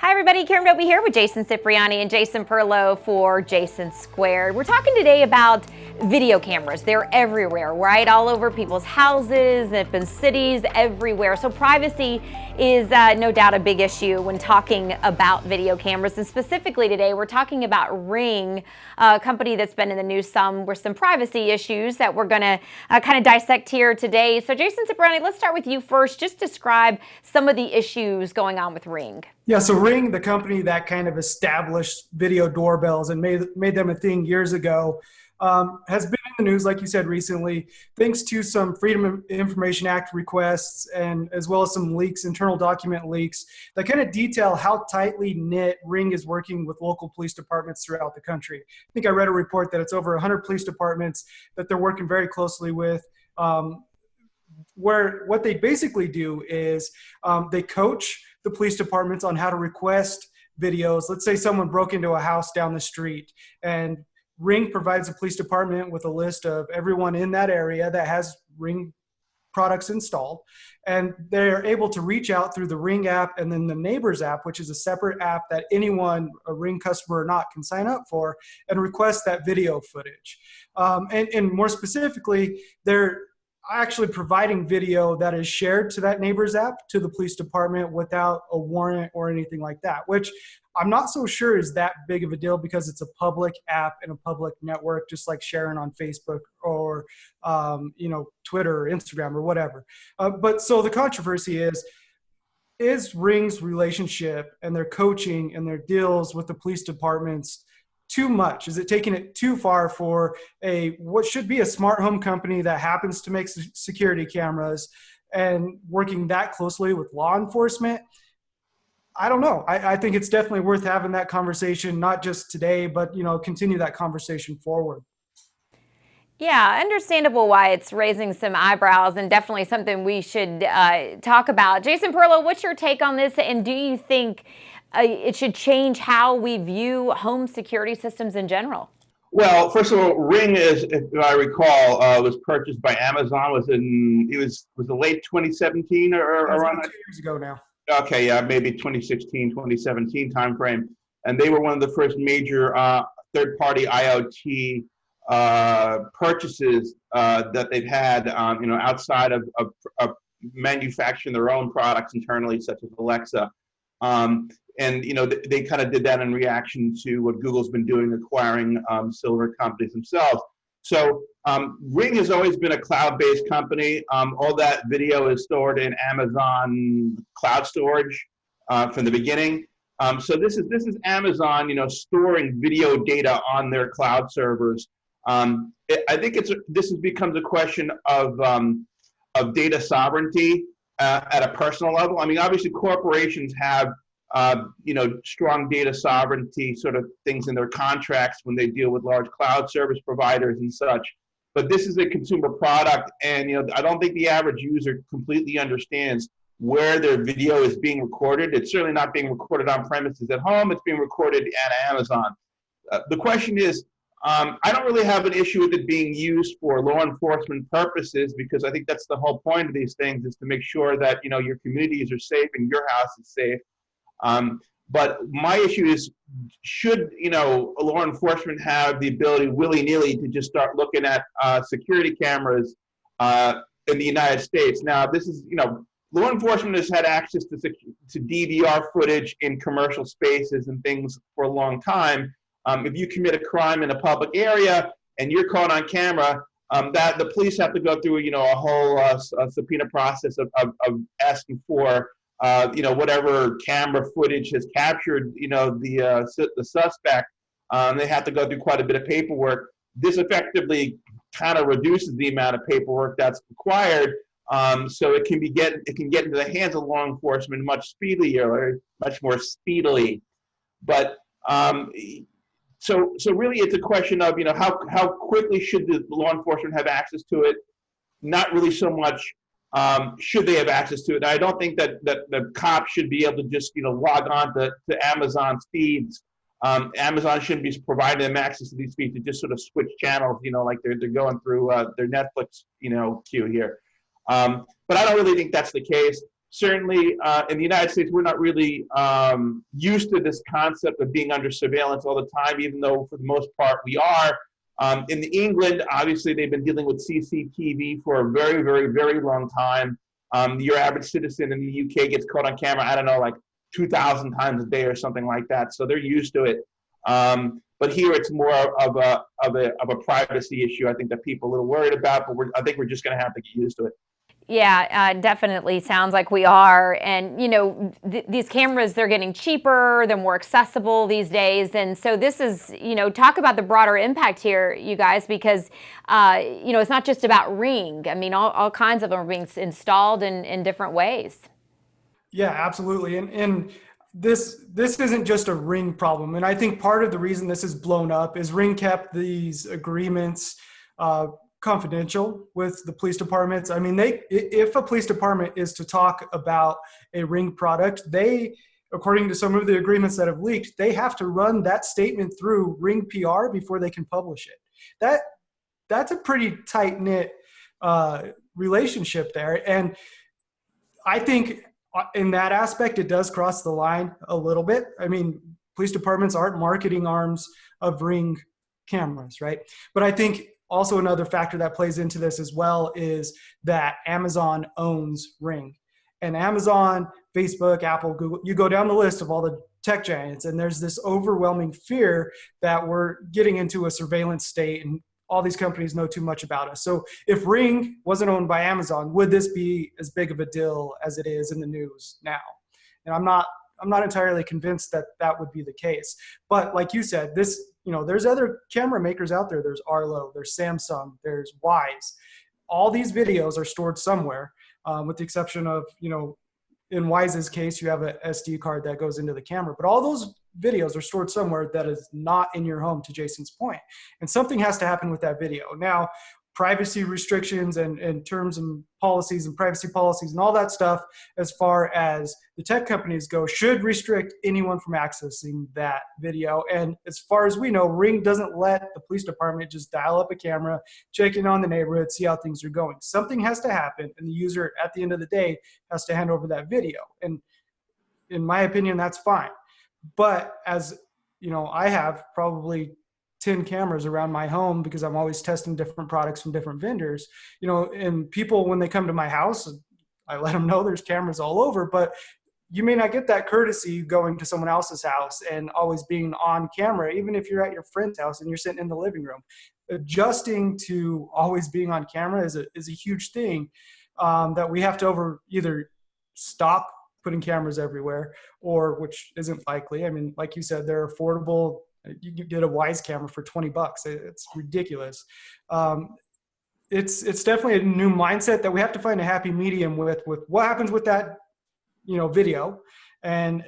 Hi everybody, Karen Dobie here with Jason Cipriani and Jason Perlow for Jason Squared. We're talking today about video cameras. They're everywhere, right? All over people's houses, up in cities, everywhere. So privacy is no doubt a big issue when talking about video cameras. And specifically today, we're talking about Ring, a company that's been in the news some with some privacy issues that we're going to kind of dissect here today. So Jason Cipriani, let's start with you first. Just describe some of the issues going on with Ring. Yeah, so Ring, the company that kind of established video doorbells and made them a thing years ago, has been in the news, like you said, recently, thanks to some Freedom of Information Act requests and as well as some leaks, internal document leaks, that kind of detail how tightly knit Ring is working with local police departments throughout the country. I think I read a report that it's over 100 police departments that they're working very closely with. Where what they basically do is they coach the police departments on how to request videos. Let's say someone broke into a house down the street, and Ring provides the police department with a list of everyone in that area that has Ring products installed, and they're able to reach out through the Ring app and then the Neighbors app, which is a separate app that anyone, a Ring customer or not, can sign up for and request that video footage. And more specifically, they're actually providing video that is shared to that Neighbors app to the police department without a warrant or anything like that, which I'm not so sure is that big of a deal because it's a public app and a public network, just like sharing on Facebook or Twitter or Instagram or whatever. But so the controversy is Ring's relationship and their coaching and their deals with the police departments too much? Is it taking it too far for what should be a smart home company that happens to make security cameras and working that closely with law enforcement? I don't know. I think it's definitely worth having that conversation, not just today, but continue that conversation forward. Yeah, understandable why it's raising some eyebrows and definitely something we should talk about. Jason Perlow, what's your take on this? And do you think it should change how we view home security systems in general? Well, first of all, Ring is, if I recall, was purchased by Amazon. Was the late 2017 or around 2 years ago now? Okay, yeah, maybe 2016, 2017 timeframe, and they were one of the first major third-party IoT purchases that they've had, outside of manufacturing their own products internally, such as Alexa. And they kind of did that in reaction to what Google's been doing, acquiring silver companies themselves. So Ring has always been a cloud-based company. All that video is stored in Amazon cloud storage from the beginning. So this is Amazon, storing video data on their cloud servers. I think this becomes a question of data sovereignty at a personal level. I mean, obviously corporations have strong data sovereignty sort of things in their contracts when they deal with large cloud service providers and such. But this is a consumer product, and I don't think the average user completely understands where their video is being recorded. It's certainly not being recorded on premises at home. It's being recorded at Amazon. The question is, I don't really have an issue with it being used for law enforcement purposes, because I think that's the whole point of these things, is to make sure that your communities are safe and your house is safe. But my issue is, should law enforcement have the ability willy-nilly to just start looking at security cameras in the United States? Now, this is law enforcement has had access to DVR footage in commercial spaces and things for a long time. If you commit a crime in a public area and you're caught on camera, that the police have to go through a whole subpoena process of asking for whatever camera footage has captured, the suspect. They have to go through quite a bit of paperwork. This effectively kind of reduces the amount of paperwork that's required, so it can get into the hands of law enforcement much more speedily. But so really, it's a question of how quickly should the law enforcement have access to it? Not really so much. Should they have access to it? I don't think that the cops should be able to just log on to Amazon's feeds. Amazon shouldn't be providing them access to these feeds to just sort of switch channels, like they're going through their Netflix queue here. But I don't really think that's the case. certainly in the United States, we're not really used to this concept of being under surveillance all the time, even though for the most part we are. In England, obviously, they've been dealing with CCTV for a very, very, very long time. Your average citizen in the UK gets caught on camera, I don't know, like 2,000 times a day or something like that. So they're used to it. But here it's more of a privacy issue, I think, that people are a little worried about, but I think we're just going to have to get used to it. Yeah, definitely sounds like we are. And, you know, these cameras, they're getting cheaper, they're more accessible these days. And so this is, you know, talk about the broader impact here, you guys, because, you know, it's not just about Ring. I mean, all kinds of them are being installed in different ways. Yeah, absolutely. And this isn't just a Ring problem. And I think part of the reason this is blown up is Ring kept these agreements confidential with the police departments. I mean, if a police department is to talk about a Ring product, they, according to some of the agreements that have leaked, they have to run that statement through Ring PR before they can publish it. That's a pretty tight-knit relationship there. And I think in that aspect, it does cross the line a little bit. I mean, police departments aren't marketing arms of Ring cameras, right? But I think also another factor that plays into this as well is that Amazon owns Ring. And Amazon, Facebook, Apple, Google, you go down the list of all the tech giants, and there's this overwhelming fear that we're getting into a surveillance state and all these companies know too much about us. So if Ring wasn't owned by Amazon, would this be as big of a deal as it is in the news now? And I'm not entirely convinced that that would be the case. But like you said, there's other camera makers out there. There's Arlo, there's Samsung, there's Wyze. All these videos are stored somewhere, with the exception of, in Wyze's case, you have an SD card that goes into the camera. But all those videos are stored somewhere that is not in your home, to Jason's point. And something has to happen with that video. Now, privacy restrictions and terms and policies and privacy policies and all that stuff, as far as the tech companies go, should restrict anyone from accessing that video. And as far as we know, Ring doesn't let the police department just dial up a camera, check in on the neighborhood, see how things are going. Something has to happen, and the user, at the end of the day, has to hand over that video. And in my opinion, that's fine. But as I have probably 10 cameras around my home because I'm always testing different products from different vendors, and people, when they come to my house, I let them know there's cameras all over, but you may not get that courtesy going to someone else's house and always being on camera, even if you're at your friend's house and you're sitting in the living room. Adjusting to always being on camera is a huge thing that we have to either stop putting cameras everywhere, or, which isn't likely. I mean, like you said, they're affordable. You can get a Wyze camera for $20. It's ridiculous. It's definitely a new mindset that we have to find a happy medium with what happens with that, video, and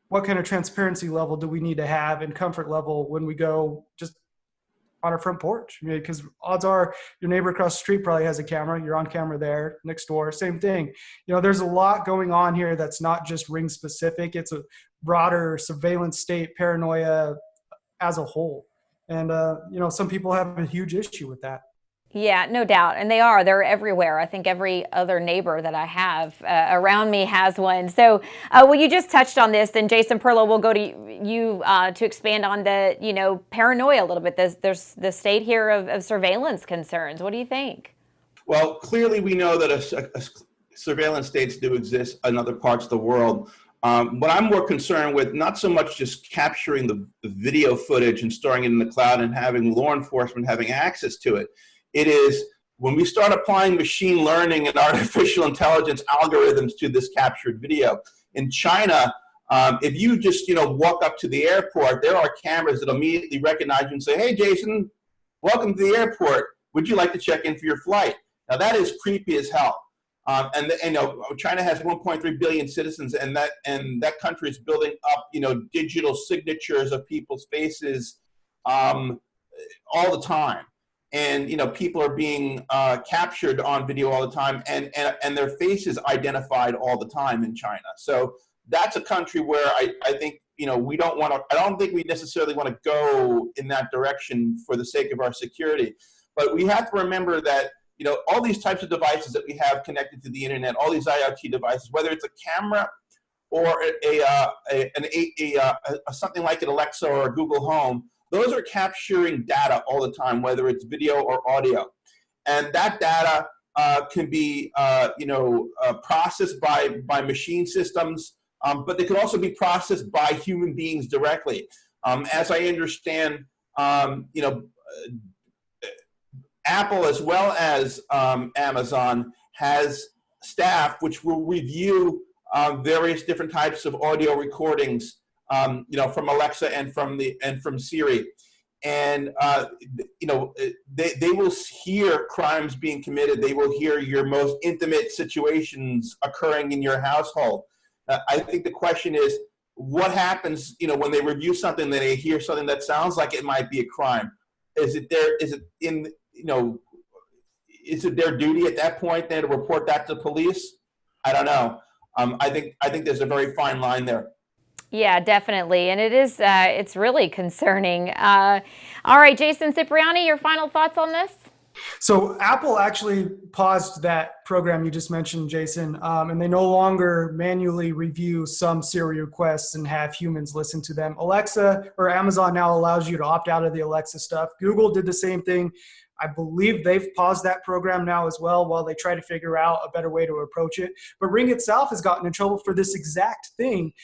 what kind of transparency level do we need to have and comfort level when we go just on our front porch, because odds are your neighbor across the street probably has a camera. You're on camera there next door, same thing. There's a lot going on here that's not just Ring specific. It's a broader surveillance state, paranoia as a whole. And, some people have a huge issue with that. Yeah, no doubt. And they're everywhere. I think every other neighbor that I have around me has one. So, well, you just touched on this, and Jason Perlow, we'll go to you to expand on the, paranoia a little bit. There's the state here of surveillance concerns. What do you think? Well, clearly we know that surveillance states do exist in other parts of the world. But I'm more concerned with not so much just capturing the video footage and storing it in the cloud and having law enforcement having access to it. It is when we start applying machine learning and artificial intelligence algorithms to this captured video. In China, if you just walk up to the airport, there are cameras that immediately recognize you and say, "Hey, Jason, welcome to the airport. Would you like to check in for your flight?" Now that is creepy as hell. China has 1.3 billion citizens, and that country is building up, digital signatures of people's faces all the time. And, people are being captured on video all the time, and their faces identified all the time in China. So that's a country where I think, we don't want to, I don't think we necessarily want to go in that direction for the sake of our security. But we have to remember that, all these types of devices that we have connected to the internet, all these IoT devices, whether it's a camera or something like an Alexa or a Google Home, those are capturing data all the time, whether it's video or audio. And that data can be processed by machine systems, but they can also be processed by human beings directly. As I understand, Apple as well as Amazon has staff which will review various different types of audio recordings, from Alexa and from Siri, and they will hear crimes being committed. They will hear your most intimate situations occurring in your household. I think the question is, what happens, when they review something, that they hear something that sounds like it might be a crime? Is it their duty at that point then to report that to police? I don't know. I think there's a very fine line there. Yeah, definitely. And it is, it's really concerning. All right, Jason Cipriani, your final thoughts on this? So Apple actually paused that program you just mentioned, Jason, and they no longer manually review some Siri requests and have humans listen to them. Alexa or Amazon now allows you to opt out of the Alexa stuff. Google did the same thing. I believe they've paused that program now as well while they try to figure out a better way to approach it. But Ring itself has gotten in trouble for this exact thing.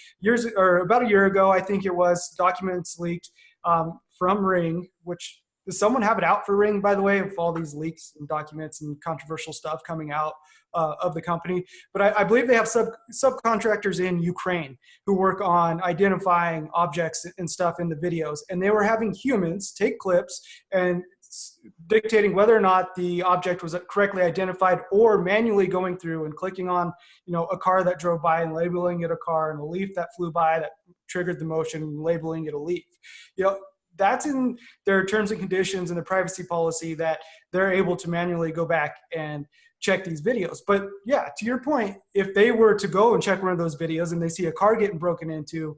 About a year ago, I think it was, documents leaked from Ring, which, does someone have it out for Ring, by the way, of all these leaks and documents and controversial stuff coming out of the company? But I believe they have subcontractors in Ukraine who work on identifying objects and stuff in the videos. And they were having humans take clips and dictating whether or not the object was correctly identified, or manually going through and clicking on, a car that drove by and labeling it a car, and a leaf that flew by that triggered the motion and labeling it a leaf. That's in their terms and conditions and the privacy policy, that they're able to manually go back and check these videos. But yeah, to your point, if they were to go and check one of those videos and they see a car getting broken into,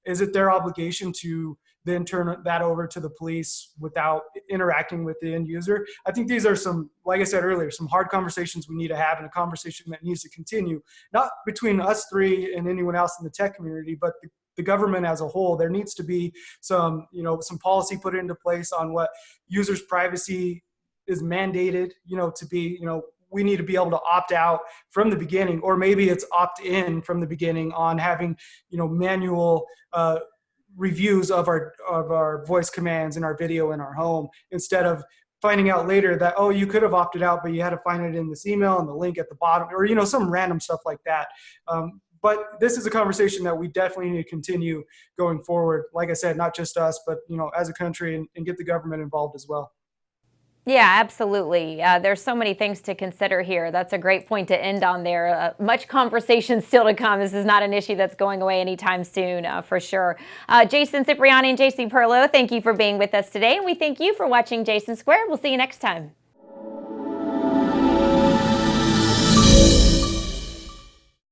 is it their obligation to then turn that over to the police without interacting with the end user? I think these are some, like I said earlier, some hard conversations we need to have, and a conversation that needs to continue, not between us three and anyone else in the tech community, but the government as a whole. There needs to be some policy put into place on what users' privacy is mandated, to be, we need to be able to opt out from the beginning, or maybe it's opt in from the beginning on having, manual reviews of our voice commands and our video in our home, instead of finding out later that, oh, you could have opted out, but you had to find it in this email and the link at the bottom, or, some random stuff like that. But this is a conversation that we definitely need to continue going forward. Like I said, not just us, but, as a country, and get the government involved as well. Yeah, absolutely. There's so many things to consider here. That's a great point to end on there. Much conversation still to come. This is not an issue that's going away anytime soon, for sure. Jason Cipriani and JC Perlow, thank you for being with us today. And we thank you for watching Jason Squared. We'll see you next time.